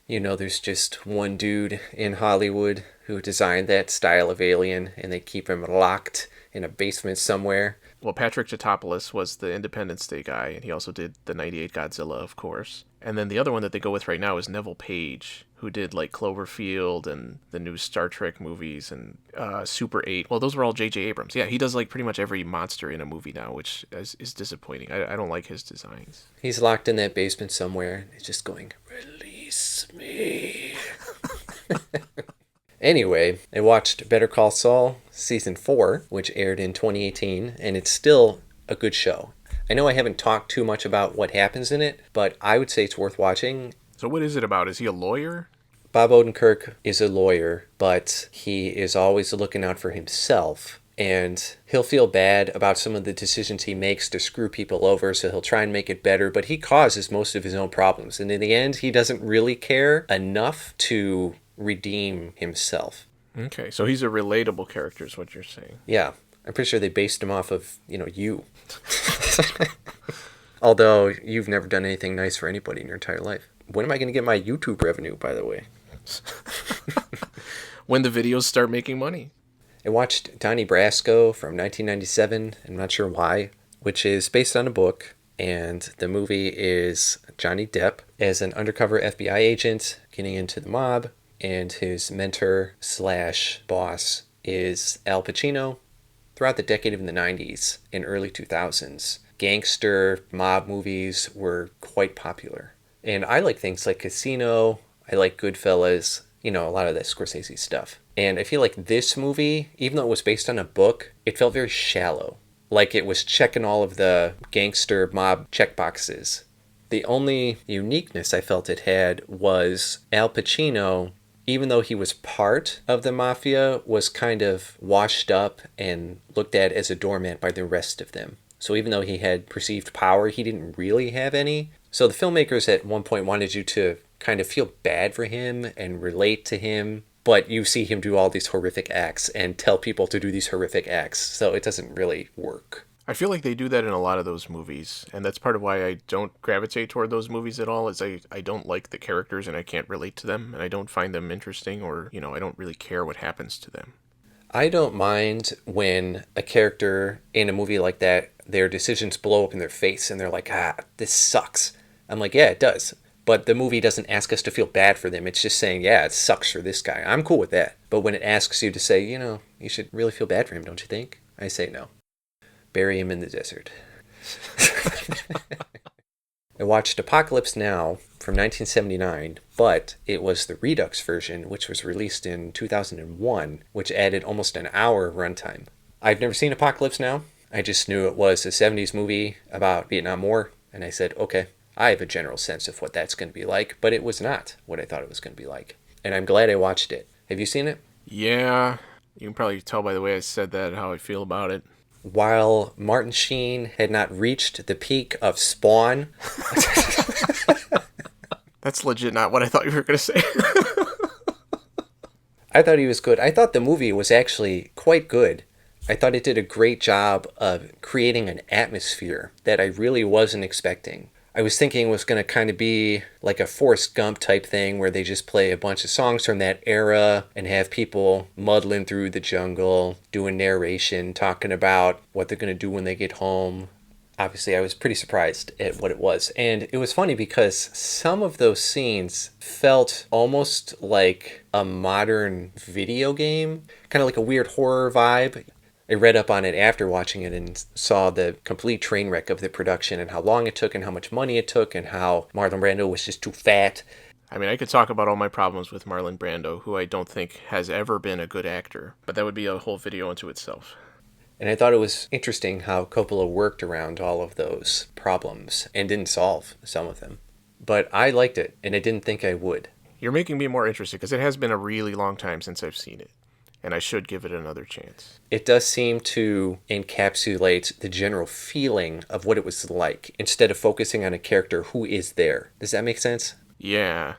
You know, there's just one dude in Hollywood who designed that style of alien, and they keep him locked in a basement somewhere. Well, Patrick Tatopoulos was the Independence Day guy, and he also did the 98 Godzilla, of course. And then the other one that they go with right now is Neville Page, who did like Cloverfield and the new Star Trek movies and Super 8. Well, those were all J.J. Abrams. Yeah, he does like pretty much every monster in a movie now, which is disappointing. I don't like his designs. He's locked in that basement somewhere. He's just going, release me. Anyway, I watched Better Call Saul Season 4, which aired in 2018, and it's still a good show. I know I haven't talked too much about what happens in it, but I would say it's worth watching. So what is it about? Is he a lawyer? Bob Odenkirk is a lawyer, but he is always looking out for himself, and he'll feel bad about some of the decisions he makes to screw people over, so he'll try and make it better, but he causes most of his own problems, and in the end, he doesn't really care enough to redeem himself. Okay, so he's a relatable character is what you're saying. Yeah, I'm pretty sure they based him off of, you. Although, you've never done anything nice for anybody in your entire life. When am I going to get my YouTube revenue, by the way? When the videos start making money. I watched Donnie Brasco from 1997, I'm not sure why, which is based on a book, and the movie is Johnny Depp as an undercover FBI agent getting into the mob, and his mentor / boss is Al Pacino. Throughout the decade of the 90s and early 2000s, gangster mob movies were quite popular. And I like things like Casino, I like Goodfellas, a lot of that Scorsese stuff. And I feel like this movie, even though it was based on a book, it felt very shallow. Like it was checking all of the gangster mob checkboxes. The only uniqueness I felt it had was Al Pacino, even though he was part of the mafia, was kind of washed up and looked at as a doormat by the rest of them. So even though he had perceived power, he didn't really have any. So the filmmakers at one point wanted you to kind of feel bad for him and relate to him, but you see him do all these horrific acts and tell people to do these horrific acts, so it doesn't really work. I feel like they do that in a lot of those movies, and that's part of why I don't gravitate toward those movies at all, is I don't like the characters and I can't relate to them, and I don't find them interesting, or, I don't really care what happens to them. I don't mind when a character in a movie like that, their decisions blow up in their face and they're like, this sucks. I'm like, yeah, it does. But the movie doesn't ask us to feel bad for them. It's just saying, yeah, it sucks for this guy. I'm cool with that. But when it asks you to say, you should really feel bad for him, don't you think? I say no. Bury him in the desert. I watched Apocalypse Now from 1979, but it was the Redux version, which was released in 2001, which added almost an hour runtime. I've never seen Apocalypse Now. I just knew it was a 70s movie about Vietnam War, and I said, okay, I have a general sense of what that's going to be like, but it was not what I thought it was going to be like. And I'm glad I watched it. Have you seen it? Yeah, you can probably tell by the way I said that how I feel about it. While Martin Sheen had not reached the peak of Spawn. That's legit not what I thought you were going to say. I thought he was good. I thought the movie was actually quite good. I thought it did a great job of creating an atmosphere that I really wasn't expecting. I was thinking it was going to kind of be like a Forrest Gump type thing where they just play a bunch of songs from that era and have people muddling through the jungle, doing narration, talking about what they're going to do when they get home. Obviously, I was pretty surprised at what it was. And it was funny because some of those scenes felt almost like a modern video game, kind of like a weird horror vibe. I read up on it after watching it and saw the complete train wreck of the production and how long it took and how much money it took and how Marlon Brando was just too fat. I mean, I could talk about all my problems with Marlon Brando, who I don't think has ever been a good actor, but that would be a whole video unto itself. And I thought it was interesting how Coppola worked around all of those problems and didn't solve some of them. But I liked it, and I didn't think I would. You're making me more interested, because it has been a really long time since I've seen it, and I should give it another chance. It does seem to encapsulate the general feeling of what it was like, instead of focusing on a character who is there. Does that make sense? Yeah.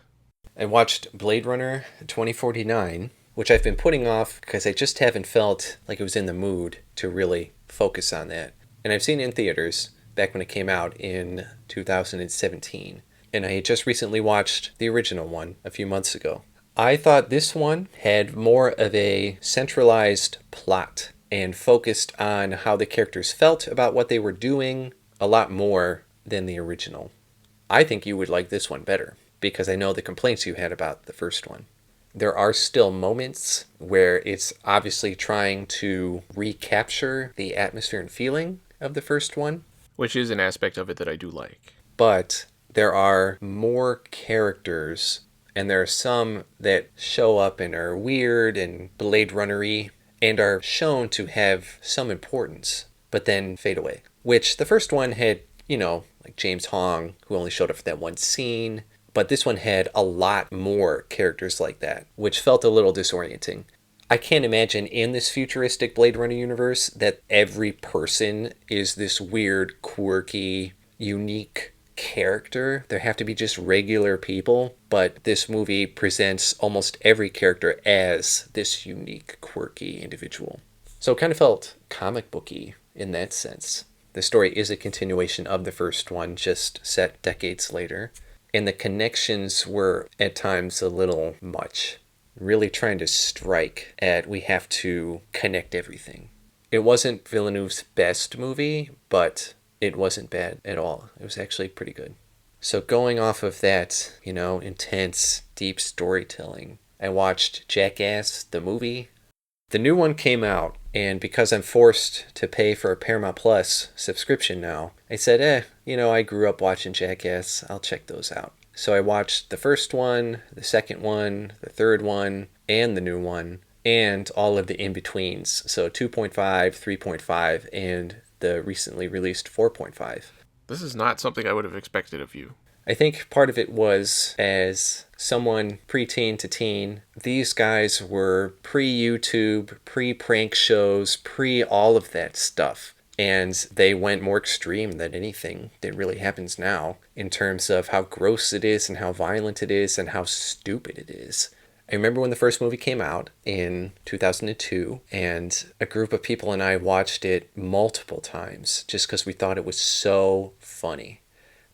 I watched Blade Runner 2049, which I've been putting off because I just haven't felt like I was in the mood to really focus on that. And I've seen it in theaters back when it came out in 2017. And I had just recently watched the original one a few months ago. I thought this one had more of a centralized plot and focused on how the characters felt about what they were doing a lot more than the original. I think you would like this one better because I know the complaints you had about the first one. There are still moments where it's obviously trying to recapture the atmosphere and feeling of the first one. Which is an aspect of it that I do like. But there are more characters, and there are some that show up and are weird and Blade Runner-y and are shown to have some importance, but then fade away. Which the first one had, like James Hong, who only showed up for that one scene. But this one had a lot more characters like that, which felt a little disorienting. I can't imagine in this futuristic Blade Runner universe that every person is this weird, quirky, unique character. There have to be just regular people, but this movie presents almost every character as this unique, quirky individual. So it kind of felt comic booky in that sense. The story is a continuation of the first one, just set decades later. And the connections were at times a little much. Really trying to strike at we have to connect everything. It wasn't Villeneuve's best movie, but it wasn't bad at all. It was actually pretty good. So going off of that, intense, deep storytelling, I watched Jackass, the movie. The new one came out, and because I'm forced to pay for a Paramount Plus subscription now, I said, I grew up watching Jackass, I'll check those out. So I watched the first one, the second one, the third one, and the new one, and all of the in-betweens. So 2.5, 3.5, and the recently released 4.5. This is not something I would have expected of you. I think part of it was, as someone pre-teen to teen, these guys were pre-YouTube, pre-prank shows, pre-all of that stuff. And they went more extreme than anything that really happens now in terms of how gross it is and how violent it is and how stupid it is. I remember when the first movie came out in 2002, and a group of people and I watched it multiple times just because we thought it was so funny.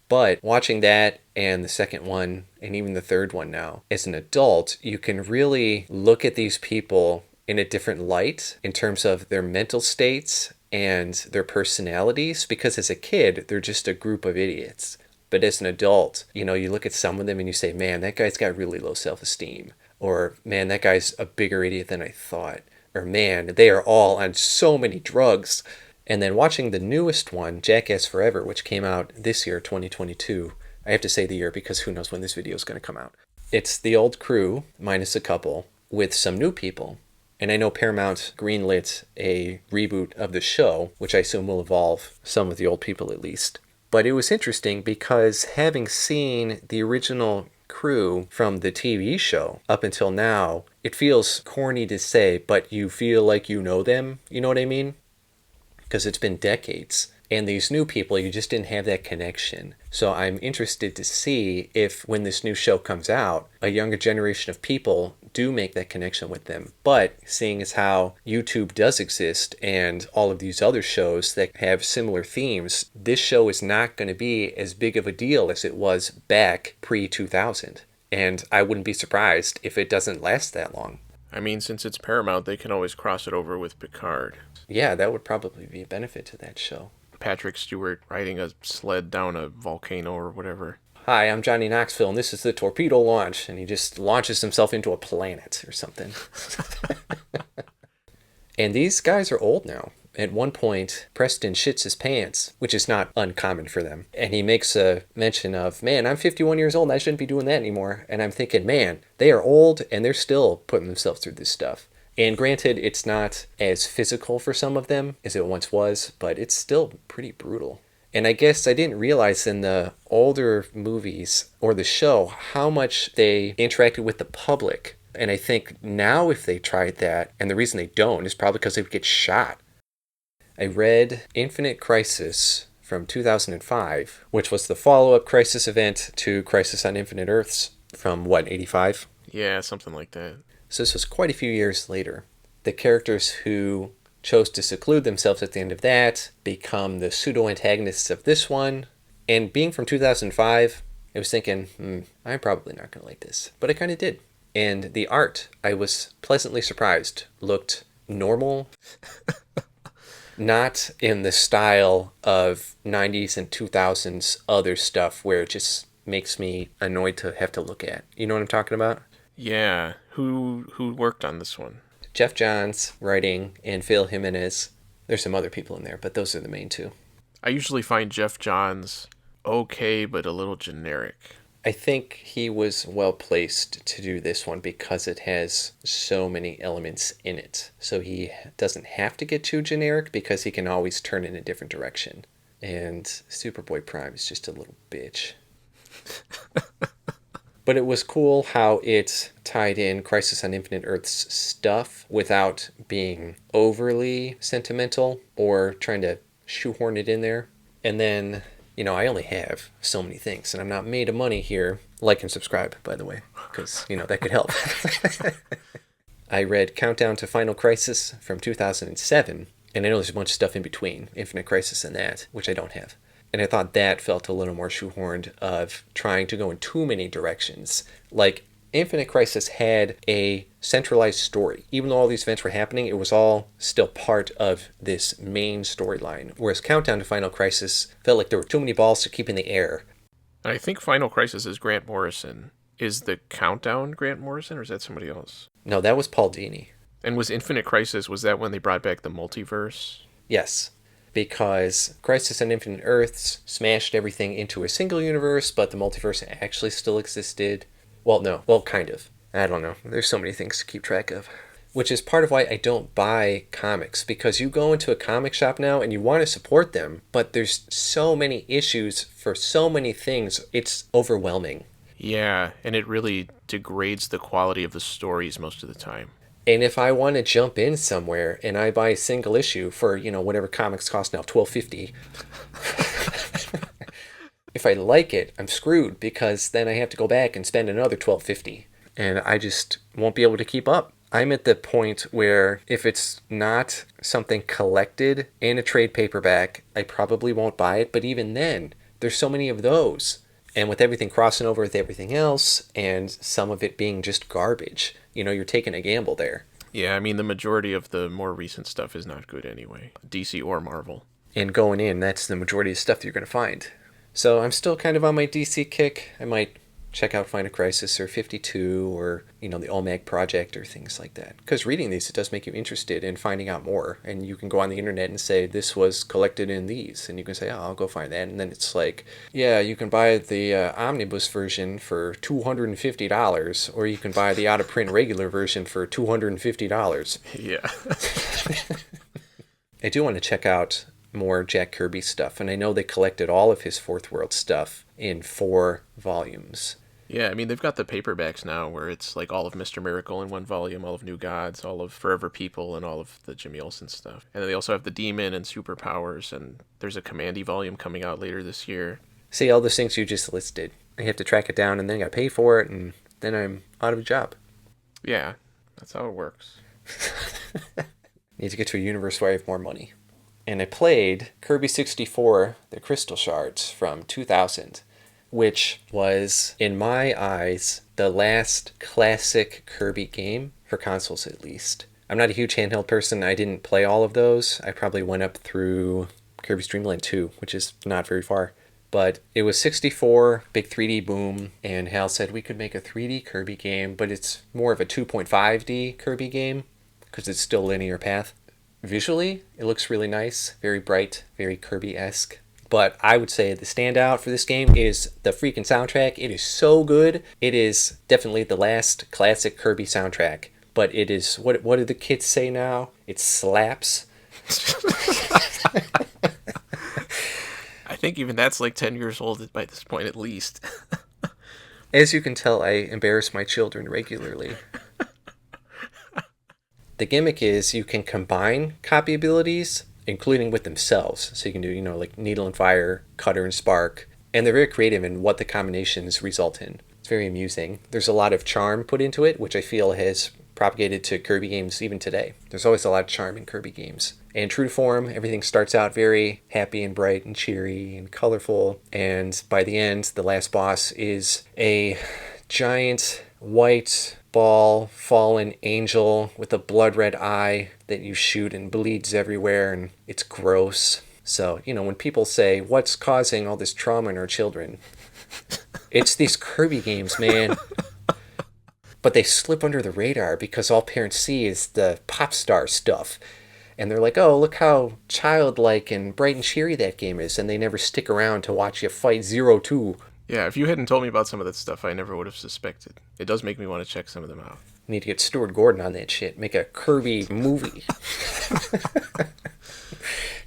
But watching that and the second one and even the third one now, as an adult, you can really look at these people in a different light in terms of their mental states and their personalities, because as a kid, they're just a group of idiots. But as an adult, you look at some of them and you say, man, that guy's got really low self-esteem. Or, man, that guy's a bigger idiot than I thought. Or, man, they are all on so many drugs. And then watching the newest one, Jackass Forever, which came out this year, 2022. I have to say the year because who knows when this video is going to come out. It's the old crew, minus a couple, with some new people. And I know Paramount greenlit a reboot of the show, which I assume will involve some of the old people at least. But it was interesting because having seen the original crew from the TV show up until now, it feels corny to say, but you feel like you know them. You know what I mean? Because it's been decades. And these new people, you just didn't have that connection. So I'm interested to see if when this new show comes out, a younger generation of people do make that connection with them. But seeing as how YouTube does exist and all of these other shows that have similar themes, this show is not going to be as big of a deal as it was back pre-2000. And I wouldn't be surprised if it doesn't last that long. I mean, since it's Paramount, they can always cross it over with Picard. Yeah, that would probably be a benefit to that show. Patrick Stewart riding a sled down a volcano or whatever. Hi, I'm Johnny Knoxville, and this is the torpedo launch. And he just launches himself into a planet or something. And these guys are old now. At one point, Preston shits his pants, which is not uncommon for them. And he makes a mention of, man, I'm 51 years old and I shouldn't be doing that anymore. And I'm thinking, man, they are old and they're still putting themselves through this stuff. And granted, it's not as physical for some of them as it once was, but it's still pretty brutal. And I guess I didn't realize in the older movies or the show how much they interacted with the public. And I think now if they tried that, and the reason they don't is probably because they would get shot. I read Infinite Crisis from 2005, which was the follow-up Crisis event to Crisis on Infinite Earths from, 85? Yeah, something like that. So this was quite a few years later. The characters who chose to seclude themselves at the end of that become the pseudo-antagonists of this one. And being from 2005, I was thinking, I'm probably not going to like this. But I kind of did. And the art, I was pleasantly surprised, looked normal. Not in the style of 90s and 2000s other stuff where it just makes me annoyed to have to look at. You know what I'm talking about? Yeah. Who worked on this one? Jeff Johns writing and Phil Jimenez. There's some other people in there, but those are the main two. I usually find Jeff Johns okay, but a little generic. I think he was well placed to do this one because it has so many elements in it. So he doesn't have to get too generic because he can always turn in a different direction. And Superboy Prime is just a little bitch. But it was cool how it tied in Crisis on Infinite Earths stuff without being overly sentimental or trying to shoehorn it in there. And then, I only have so many things, and I'm not made of money here. Like and subscribe, by the way, because, that could help. I read Countdown to Final Crisis from 2007, and I know there's a bunch of stuff in between, Infinite Crisis and that, which I don't have. And I thought that felt a little more shoehorned of trying to go in too many directions. Like, Infinite Crisis had a centralized story. Even though all these events were happening, it was all still part of this main storyline. Whereas Countdown to Final Crisis felt like there were too many balls to keep in the air. I think Final Crisis is Grant Morrison. Is the Countdown Grant Morrison, or is that somebody else? No, that was Paul Dini. And was Infinite Crisis, was that when they brought back the multiverse? Yes. Because Crisis on Infinite Earths smashed everything into a single universe, but the multiverse actually still existed. Well, no. Well, kind of. I don't know. There's so many things to keep track of. Which is part of why I don't buy comics. Because you go into a comic shop now and you want to support them, but there's so many issues for so many things. It's overwhelming. Yeah, and it really degrades the quality of the stories most of the time. And if I want to jump in somewhere and I buy a single issue for, whatever comics cost now, $12.50. If I like it, I'm screwed because then I have to go back and spend another $12.50. And I just won't be able to keep up. I'm at the point where if it's not something collected in a trade paperback, I probably won't buy it. But even then, there's so many of those. And with everything crossing over with everything else and some of it being just garbage, you're taking a gamble there. Yeah, I mean, the majority of the more recent stuff is not good anyway, DC or Marvel. And going in, that's the majority of stuff that you're going to find. So I'm still kind of on my DC kick. I might check out Final Crisis or 52 or, the OMAG Project or things like that. Because reading these, it does make you interested in finding out more. And you can go on the internet and say, this was collected in these. And you can say, I'll go find that. And then it's like, yeah, you can buy the omnibus version for $250. Or you can buy the out-of-print regular version for $250. Yeah. I do want to check out more Jack Kirby stuff. And I know they collected all of his Fourth World stuff in 4 volumes. Yeah, I mean, they've got the paperbacks now where it's like all of Mr. Miracle in one volume, all of New Gods, all of Forever People, and all of the Jimmy Olsen stuff. And then they also have the Demon and Superpowers, and there's a Commandy volume coming out later this year. See, all those things you just listed. I have to track it down, and then I gotta pay for it, and then I'm out of a job. Yeah, that's how it works. Need to get to a universe where I have more money. And I played Kirby 64, The Crystal Shards from 2000. Which was, in my eyes, the last classic Kirby game, for consoles at least. I'm not a huge handheld person. I didn't play all of those. I probably went up through Kirby's Dream Land 2, which is not very far. But it was 64, big 3D boom, and Hal said we could make a 3D Kirby game, but it's more of a 2.5D Kirby game, because it's still linear path. Visually, it looks really nice, very bright, very Kirby-esque. But I would say the standout for this game is the freaking soundtrack. It is so good. It is definitely the last classic Kirby soundtrack. But it is, what do the kids say now? It slaps. I think even that's like 10 years old by this point at least. As you can tell, I embarrass my children regularly. The gimmick is you can combine copy abilities, including with themselves. So you can do, like Needle and Fire, Cutter and Spark. And they're very creative in what the combinations result in. It's very amusing. There's a lot of charm put into it, which I feel has propagated to Kirby games even today. There's always a lot of charm in Kirby games. And true to form, everything starts out very happy and bright and cheery and colorful. And by the end, the last boss is a giant white ball fallen angel with a blood red eye that you shoot and bleeds everywhere, and it's gross. So, when people say, what's causing all this trauma in our children? It's these Kirby games, man. But they slip under the radar because all parents see is the pop star stuff. And they're like, oh, look how childlike and bright and cheery that game is. And they never stick around to watch you fight Zero Two. Yeah, if you hadn't told me about some of that stuff, I never would have suspected. It does make me want to check some of them out. Need to get Stuart Gordon on that shit. Make a Kirby movie.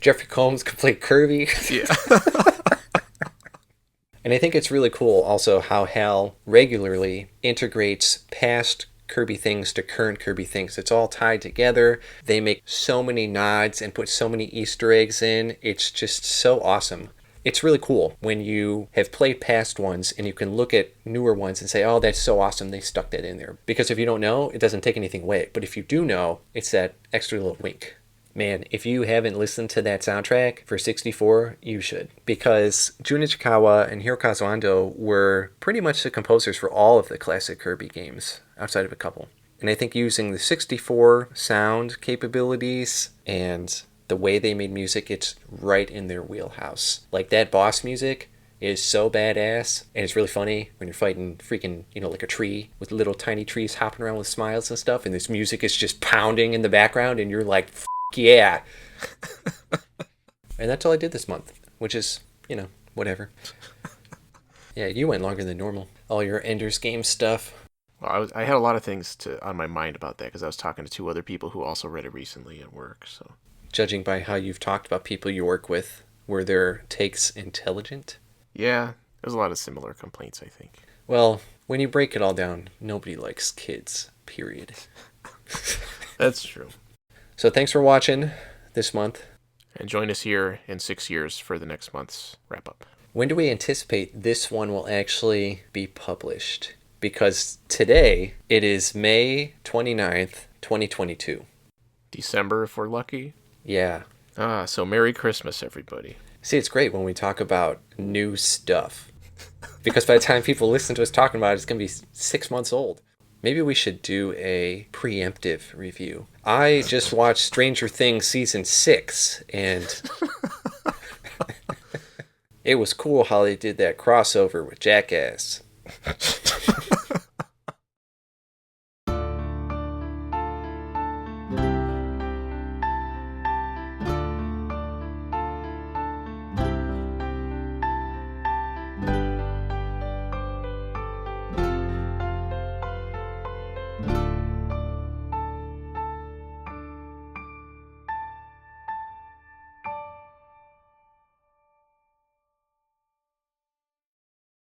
Jeffrey Combs could play Kirby. Yeah. And I think it's really cool also how HAL regularly integrates past Kirby things to current Kirby things. It's all tied together. They make so many nods and put so many Easter eggs in. It's just so awesome. It's really cool when you have played past ones and you can look at newer ones and say, oh, that's so awesome, they stuck that in there. Because if you don't know, it doesn't take anything away. But if you do know, it's that extra little wink. Man, if you haven't listened to that soundtrack for 64, you should. Because Jun Ichikawa and Hirokazu Ando were pretty much the composers for all of the classic Kirby games, outside of a couple. And I think using the 64 sound capabilities and the way they made music, it's right in their wheelhouse. Like that boss music is so badass, and it's really funny when you're fighting freaking, like a tree with little tiny trees hopping around with smiles and stuff, and this music is just pounding in the background, and you're like, yeah. And that's all I did this month, which is, whatever. Yeah, you went longer than normal. All your Ender's Game stuff. Well, I had a lot of things on my mind about that because I was talking to two other people who also read it recently at work. So, judging by how you've talked about people you work with, were their takes intelligent? Yeah, there's a lot of similar complaints, I think. Well, when you break it all down, nobody likes kids, period. That's true. So thanks for watching this month. And join us here in 6 years for the next month's wrap-up. When do we anticipate this one will actually be published? Because today, it is May 29th, 2022. December, if we're lucky? Yeah. So Merry Christmas, everybody. See, it's great when we talk about new stuff. Because by the time people listen to us talking about it, it's going to be 6 months old. Maybe we should do a preemptive review. I just watched Stranger Things Season 6, and it was cool how they did that crossover with Jackass.